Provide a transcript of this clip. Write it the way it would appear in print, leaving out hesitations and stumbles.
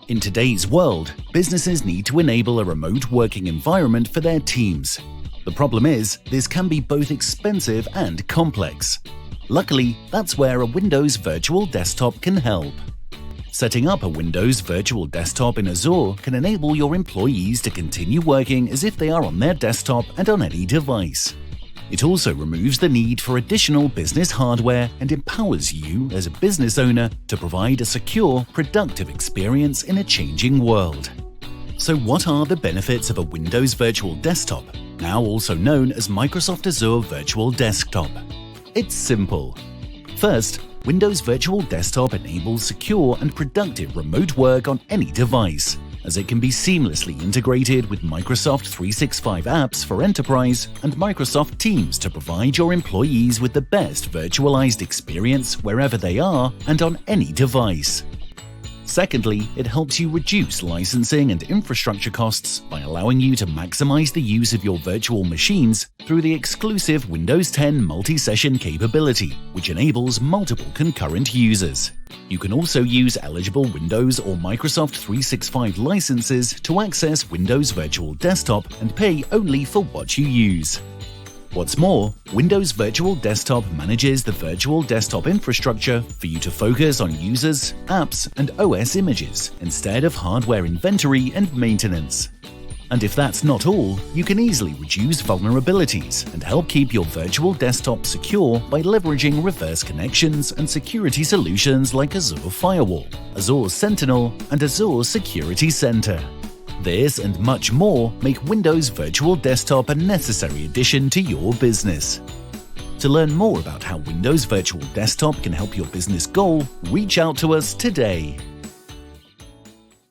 In today's world, businesses need to enable a remote working environment for their teams. The problem is, this can be both expensive and complex. Luckily, that's where a Windows Virtual Desktop can help. Setting up a Windows Virtual Desktop in Azure can enable your employees to continue working as if they are on their desktop and on any device. It also removes the need for additional business hardware and empowers you, as a business owner, to provide a secure, productive experience in a changing world. So what are the benefits of a Windows Virtual Desktop, now also known as Microsoft Azure Virtual Desktop? It's simple. First, Windows Virtual Desktop enables secure and productive remote work on any device, as it can be seamlessly integrated with Microsoft 365 apps for enterprise and Microsoft Teams to provide your employees with the best virtualized experience wherever they are and on any device. Secondly, it helps you reduce licensing and infrastructure costs by allowing you to maximize the use of your virtual machines through the exclusive Windows 10 multi-session capability, which enables multiple concurrent users. You can also use eligible Windows or Microsoft 365 licenses to access Windows Virtual Desktop and pay only for what you use. What's more, Windows Virtual Desktop manages the virtual desktop infrastructure for you to focus on users, apps, and OS images instead of hardware inventory and maintenance. And if that's not all, you can easily reduce vulnerabilities and help keep your virtual desktop secure by leveraging reverse connections and security solutions like Azure Firewall, Azure Sentinel, and Azure Security Center. This and much more make Windows Virtual Desktop a necessary addition to your business. To learn more about how Windows Virtual Desktop can help your business goal, reach out to us today.